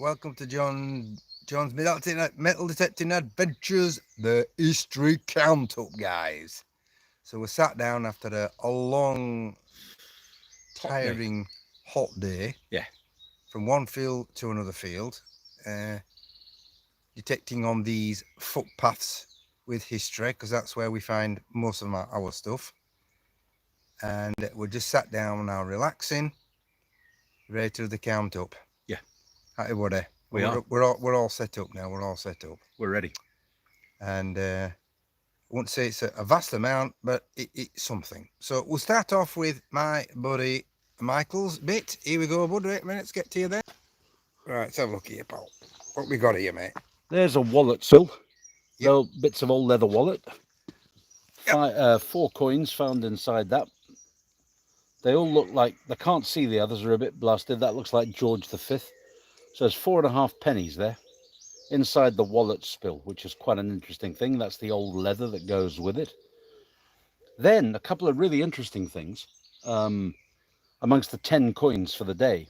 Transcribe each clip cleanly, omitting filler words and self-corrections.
Welcome to John's Metal Detecting Adventures, the history count up, guys. So we sat down after a long, tiring, hot day. Yeah. From one field to another field, detecting on these footpaths with history, because that's where we find most of our stuff. And we just sat down now, relaxing, ready to do the count up. Yeah. Hi, everybody. We're all set up now. We're all set up. We're ready. And I won't say it's a vast amount, but it's something. So we'll start off with my buddy Michael's bit. Here we go, bud. Wait a minute, let's get to you there. Right, let's have a look here, pal. What we got here, mate? There's a wallet still. Yep. Little bits of old leather wallet. Yep. 4 coins found inside that. They all look like, I can't see the others, are a bit blasted. That looks like George V. So there's 4.5 pennies there inside the wallet spill, which is quite an interesting thing. That's the old leather that goes with it. Then a couple of really interesting things amongst the 10 coins for the day.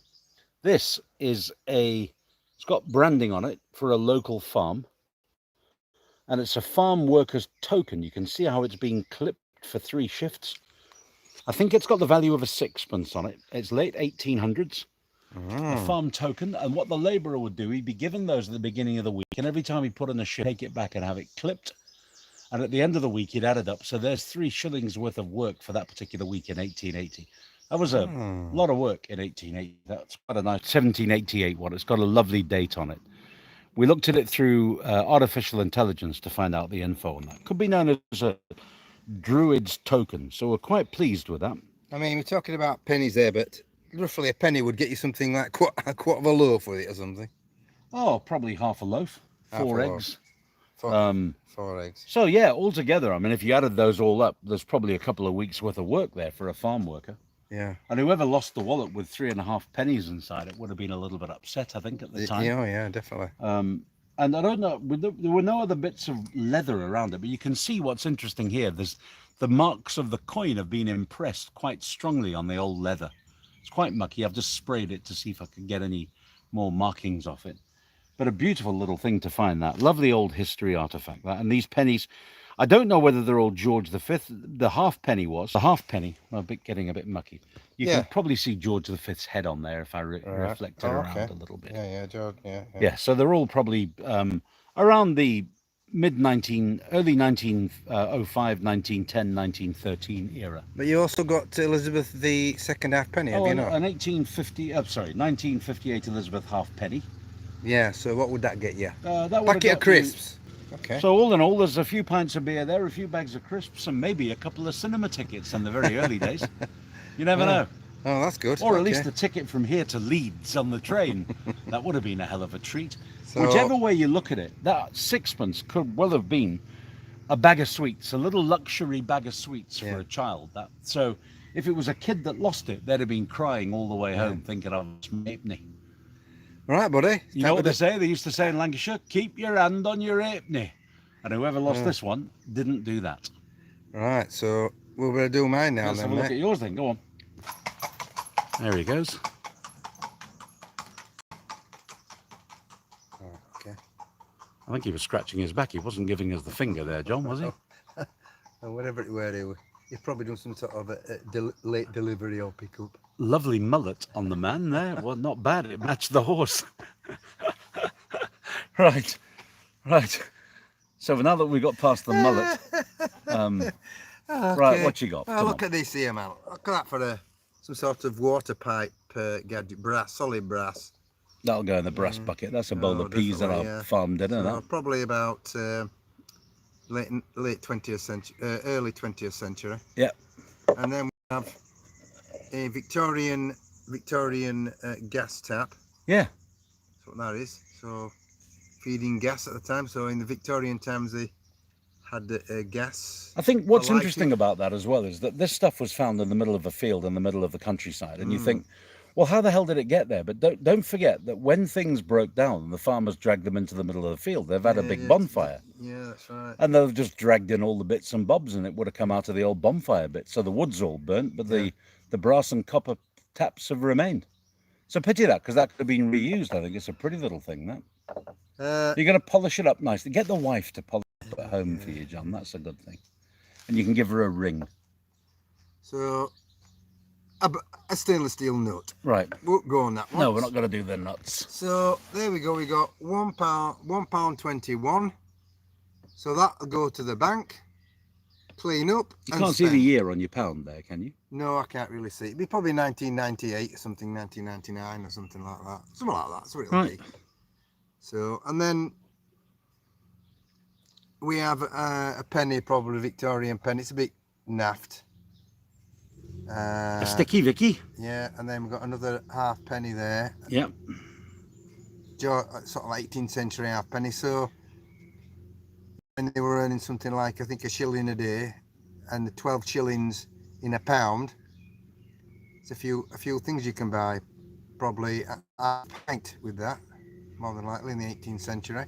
This is it's got branding on it for a local farm, and it's a farm worker's token. You can see how it's being clipped for 3 shifts. I think it's got the value of a 6pence on it. It's late 1800s. A farm token, and what the labourer would do, he'd be given those at the beginning of the week, and every time he put on a shift, take it back and have it clipped, and at the end of the week he'd add it up. So there's 3 shillings worth of work for that particular week in 1880. That was a lot of work in 1880. That's quite a nice 1788 one. It's got a lovely date on it. We looked at it through artificial intelligence to find out the info on that. Could be known as a druid's token, so we're quite pleased with that. I mean, we're talking about pennies there, but roughly a penny would get you something like a quarter of a loaf with it or something. Oh, probably half a loaf, 4 eggs. 4 eggs. So yeah, altogether, I mean, if you added those all up, there's probably a couple of weeks worth of work there for a farm worker. Yeah. And whoever lost the wallet with 3.5 pennies inside it would have been a little bit upset, I think, at the time. Yeah, definitely. And I don't know, there were no other bits of leather around it, but you can see what's interesting here. There's the marks of the coin have been impressed quite strongly on the old leather. It's quite mucky. I've just sprayed it to see if I can get any more markings off it. But a beautiful little thing to find that. Lovely old history artifact, that. And these pennies, I don't know whether they're all George V. The halfpenny was. The halfpenny, getting a bit mucky. You can probably see George V's head on there if I reflect it around a little bit. Yeah, George, yeah. Yeah, so they're all probably around the early 1905, 1910, 1913 era. But you also got Elizabeth the second halfpenny, have you not? An 1958 Elizabeth halfpenny. Yeah, so what would that get you? Packet of crisps. Okay. So all in all, there's a few pints of beer there, a few bags of crisps, and maybe a couple of cinema tickets in the very early days. You never know. Oh, that's good. Or at least a ticket from here to Leeds on the train. That would have been a hell of a treat. So, whichever way you look at it, that 6pence could well have been a bag of sweets, a little luxury bag of sweets for a child. So if it was a kid that lost it, they'd have been crying all the way home, thinking of halfpenny. Right, buddy. You know what they say? They used to say in Lancashire, keep your hand on your halfpenny. And whoever lost this one didn't do that. Right, so we're going to do mine now. Let's then, have a look at yours then. Go on. There he goes. Okay. I think he was scratching his back. He wasn't giving us the finger there, John, was he? And whatever it were, he's probably done some sort of a late delivery or pickup. Lovely mullet on the man there. Well, not bad. It matched the horse. Right. So now that we got past the mullet, Okay. right, what you got? Look at this here, man. Look at that for some sort of water pipe gadget, solid brass. That'll go in the brass bucket. That's a bowl of peas at our farm dinner. So probably about late 20th century, early 20th century. Yeah. And then we have a Victorian gas tap. Yeah. That's what that is. So feeding gas at the time. So in the Victorian times they had gas. I think what's interesting about that as well is that this stuff was found in the middle of a field in the middle of the countryside, and you think, well, how the hell did it get there? But don't forget that when things broke down, the farmers dragged them into the middle of the field. They've had a big bonfire. Yeah, that's right. And they've just dragged in all the bits and bobs, and it would have come out of the old bonfire bit. So the wood's all burnt, but the brass and copper taps have remained. It's a pity that, because that could have been reused. I think it's a pretty little thing, that. Uh, You're going to polish it up nicely. Get the wife to polish it up at home for you, John. That's a good thing. And you can give her a ring. so a stainless steel nut. Right. Won't go on that one. No, we're not going to do the nuts. So there we go. We got £1.21. So that'll go to the bank, clean up. You can't see the year on your pound there, can you? No, I can't really see. It'd be probably 1998 or something, 1999 or something like that. Something like that. That's what it'll be. So, and then we have a penny, probably Victorian penny. It's a bit naffed. A sticky Vicky. Yeah, and then we've got another half penny there. Yep. Sort of 18th century half penny. So when they were earning something like, I think, a shilling a day, and the 12 shillings in a pound, it's a few things you can buy. Probably a pint with that, more than likely, in the 18th century.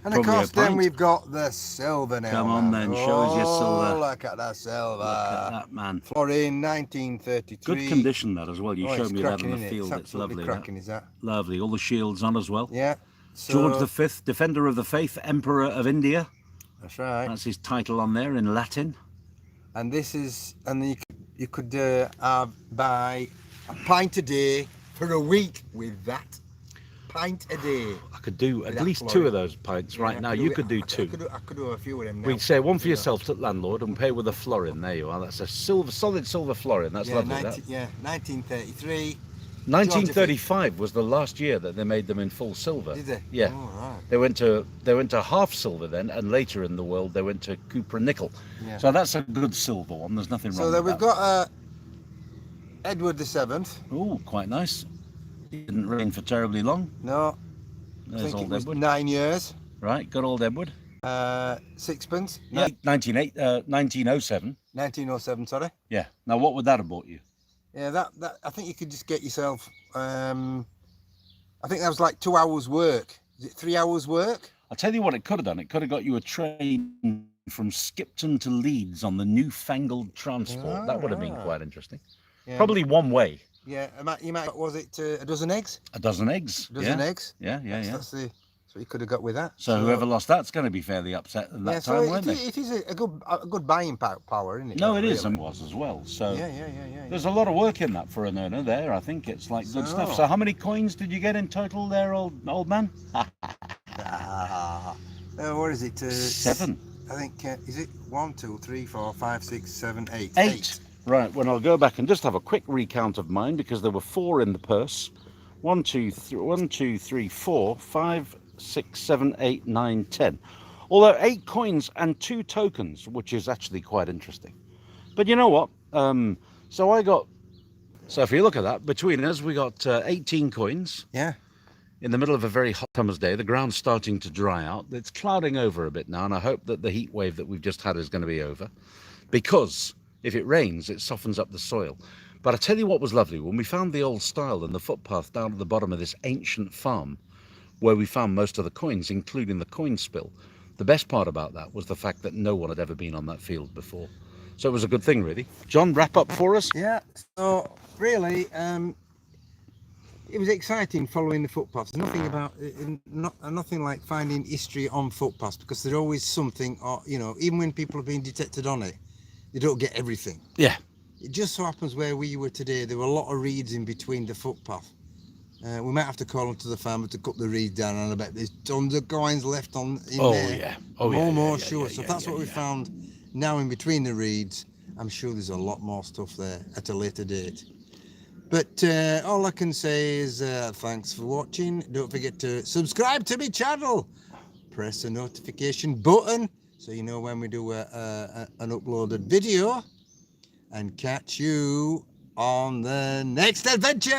And of course, then we've got the silver now. Come on, then, show us your silver. Look at that silver. Look at that, man. Florin, 1933. Good condition, that as well. You showed me that in the isn't it? field. It's lovely. Cracking, is that? Lovely. All the shields on as well. Yeah. So, George V, Defender of the Faith, Emperor of India. That's right. That's his title on there in Latin. And this is, and you could buy a pint a day for a week with that. Pint a day. I could do at least two of those pints right now. You could do two. I could do a few of them now. We'd say one for yourself to landlord and pay with a florin. There you are. That's a solid silver florin. That's lovely. 1933. 1935 was the last year that they made them in full silver. Did they? Yeah. Oh, right. They went to half silver then, and later in the world they went to copper and nickel. Yeah. So that's a good silver one. There's nothing wrong So with then that. we've got Edward VII. Oh, quite nice. Didn't reign for terribly long. No, I There's think it old was Edward. 9 years. Right, good old Edward. Sixpence. Yeah, 1907. 1907, sorry. Yeah. Now, what would that have bought you? Yeah, that I think you could just get yourself. I think that was like 2 hours work. Is it 3 hours work? I'll tell you what it could have done. It could have got you a train from Skipton to Leeds on the newfangled transport. That would have been quite interesting. Yeah. Probably one way. Yeah, you might. Was it a dozen eggs? A dozen eggs. A dozen eggs. Yeah. That's what you could have got with that. So whoever lost that's going to be fairly upset at that time, weren't they? It is a good buying power, isn't it? No, it is, really? and it was as well. So Yeah. there's a lot of work in that for an earner there. I think it's like good stuff. So how many coins did you get in total there, old man? What is it? 7. I think, is it 1, 2, 3, 4, 5, 6, 7, 8? 8. Right, well, I'll go back and just have a quick recount of mine, because there were 4 in the purse. 1, 2, 3, 4, 5, 6, 7, 8, 9, 10. Although 8 coins and 2 tokens, which is actually quite interesting. But you know what? So if you look at that, between us, we got 18 coins. Yeah. In the middle of a very hot summer's day. The ground's starting to dry out. It's clouding over a bit now, and I hope that the heat wave that we've just had is going to be over, because if it rains, it softens up the soil. But I tell you what was lovely, when we found the old stile and the footpath down at the bottom of this ancient farm, where we found most of the coins, including the coin spill, the best part about that was the fact that no one had ever been on that field before. So it was a good thing, really. John, wrap up for us? Yeah, so really, it was exciting following the footpaths. Nothing like finding history on footpaths, because there's always something, or even when people have been detected on it, they don't get everything. Yeah. It just so happens where we were today, there were a lot of reeds in between the footpath. We might have to call onto the farmer to cut the reeds down, and I bet there's tons of coins left in there. Yeah. I'm yeah. almost sure. So if that's what we found now in between the reeds, I'm sure there's a lot more stuff there at a later date. But all I can say is thanks for watching. Don't forget to subscribe to my channel. Press the notification button so you know when we do an uploaded video. And catch you on the next adventure.